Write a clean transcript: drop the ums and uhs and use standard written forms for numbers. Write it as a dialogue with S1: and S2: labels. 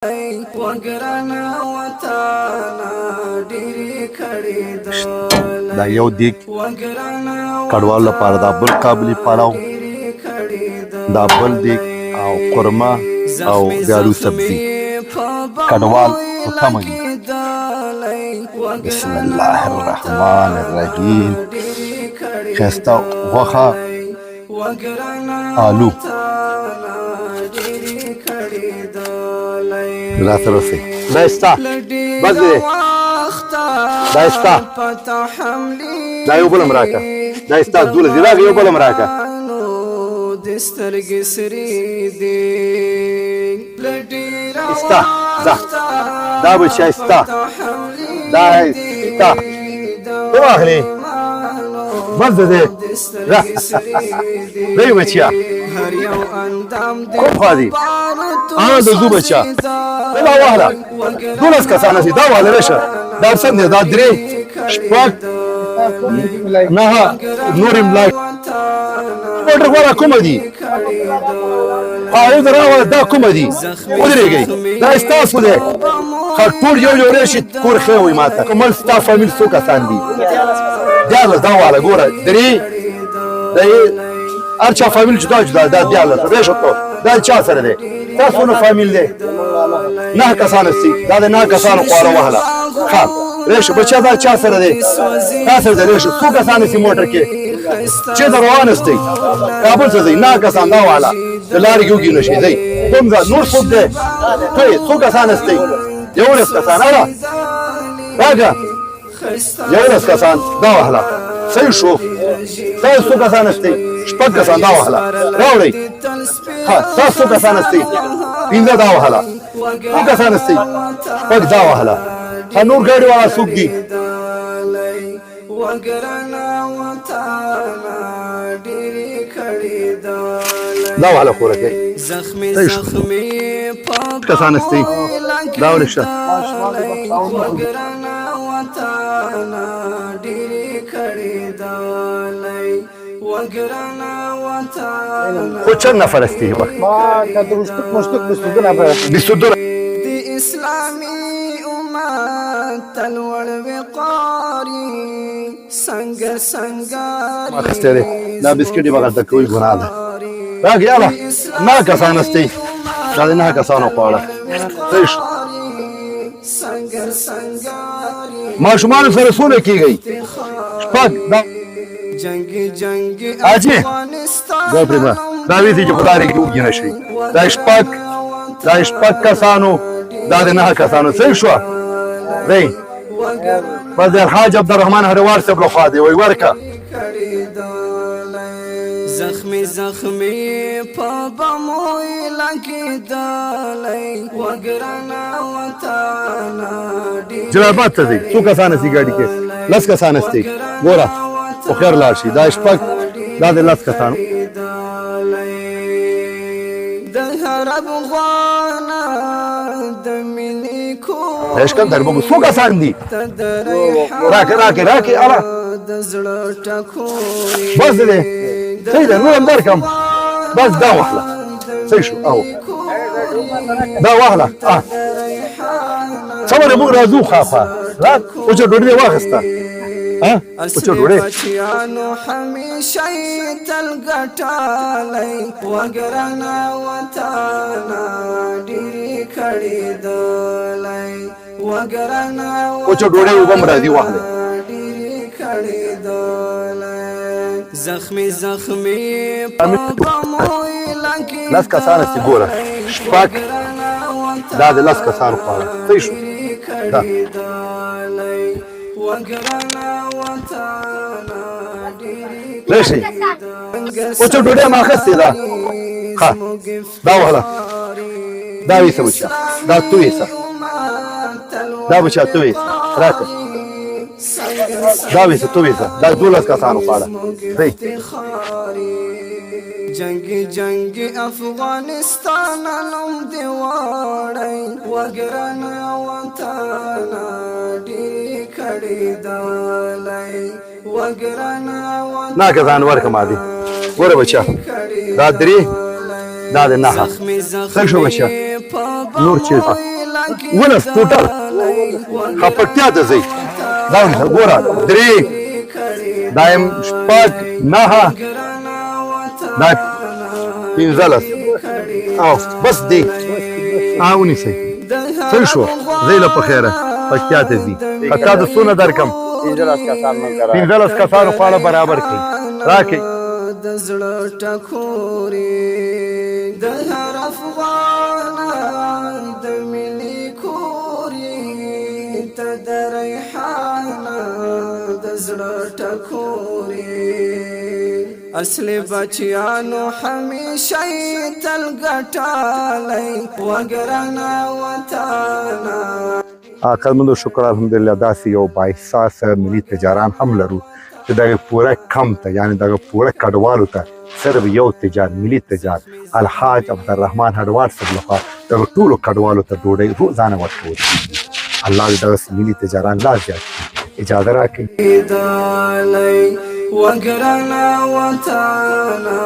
S1: دا یو دیګ کډوالو لپاره دا بل قابلي پلاو، دا بل دیګ او قورمه او د آلو سبزي. کډوال خو کمه دي. بسم الله الرحمن الرحیم. ښایسته غوښه، آلو راسره اوسئ. دا ستا بس دی، دا ستا، دا یو بل هم راکړه، دا ستا 12 دي، راکړه یو بل هم راکړه. ستا ځه، دا بچی ستا، دا ستا، ته واخلې بس دی. دی بچیا کوم خوا دي؟ د زو بچا دا واهله 12 کسان دي. دا واهله رشه، دا څنګه دی؟ دا 3 شپږ 9 نورم لای موټر والا کوم دي؟ دا راوړه، دا کوم دي؟ ودرېږئ، دا ستاسو دی. ټول یو راشي کور ښه وي ماته. کومل ستا فامیل څو کسان دي؟ 11. دا واله ګوره 3 د هر چا فامیل جدا جدا. دا 11 راشي ته دا چا سره دی؟ تاسو نو فامیل دی 9 کسان استي. دا د 9 کسانو خواړه واهله. ښه راشي بچا، دا چا سره دی؟ تاسو سره راشي څو کسان استي موټر کې؟ چې روان استي کابل ته ځي 9 کسان. دا واله د لارې یوګي نشي دی. کوم ځای نور څوک دی؟ ته څو کسان استي؟ 11 کسان. راګه 11 کسان. دا واهله صحیح شو. تاسو څو کسان استئ؟ 6 کسان. دا واهله راوړئ. ها تاسو څو کسان استئ؟ 15. دا واهله څو کسان استئ؟ 6. دا واهله نور ګاډي والا څوک دي؟ دا واهله خوره کوي. صحیح شو. کسان استئ؟ دا ورشه خو چند نفر استی؟
S2: ما کدرشتک مشتک 22 نفر.
S1: 22
S3: د اسلامي امت تلوړ وقاری څنګه
S1: ما خسته دی. دا بسکټي بغل ته کوئی ګناه ده. راګ یاله 9 کسان استی. دا 9 کسانو خواړه. صحیح شو. ماشومان سره سونه کیږي 6. دا اجي دا پرما دا ویدي چې خدای کې وګی نشي. دا 6 دا 6 کسانو، دا 9 کسانو. صحیح شو. دی بس الحاج عبدالرحمن هروار صاحب له خوا دی وی ورکه.
S3: زخمی زخمی په بموی لګیدلای وګرنا وطن
S1: جلالباد ته ځي. څو کسان استي ګاډي کې؟ 10 کسان استي. ګوره خو خیر لاړ شي. دا 6 دا 10 کسانو.
S3: د هر افغان د مینې کو
S1: اشکال دربو څو کسان دي؟ راکې اله
S3: د زړه ټکوري
S1: بس دی. صحیح ده. نور هم درکم. بس دا واهله صحیح شو. او دا واهله څومره موږ راځو خاخوا او چې ډوډۍ واخسته او چې ډوډۍ
S3: بچیانو همیشه تل ګټالای وګرنا وطن ډېری کړي دلای وګرنا
S1: او چې ډوډۍ وبم راځي واهله
S3: ډېری کړي دلای زخمی زخمی پموی لګي
S1: 10 کسان استي. ګوره 6 دا 10 کسان خواړه. صحیح شو. دا راشي او چې ډوډۍ ما اخستې ده. ښه دا واهله دا ویسه بچا، دا تو ویسه، دا بچا تو ویسه راکړه. دا ویسه تو ویسه. دا 12 کسانو خواړه. دی
S3: جنگي افغانستان نوم دی واړی وګرنا وطن ډېری کړي دلای وګرنا وطن
S1: 9 کسان ورکه ما دي. ګوره بچا دا 3 دا د نهه څه شو بچه نور چیز ولس ټوټل خپټیا ته ځئ دا ګوره درې دا یم شپږ نهه دا پنځلس او بس دی ونیسئ څه شو ځئ له په خیره پکتیا ته ځي پکتیا ته څونه درکړم 15 کسانو خواړه برابر کړئ راکئ
S3: د زړه ټکورې د هر افغان د ملي کورې ته د ریحانه د زړه ټکورې اصل بچیانو همیشه تل ګټالی وګرانه وطنه
S1: عقلمندو شکر الحمدلله داسې یو بااحساسه ملي تجاران هم لرو چې دغه پوره کم ته یعنی دغه پوره کډوالو ته صرف یو تجار ملي تجار الحاج عبدالرحمن هډوار صاحب لخوا دغه ټولو کډوالو ته ډوډۍ روزانه ورکول کېږي الله دې دغسې ملي تجاران لا زیات کړي اجازه راکړئ
S3: وګرانه وطنه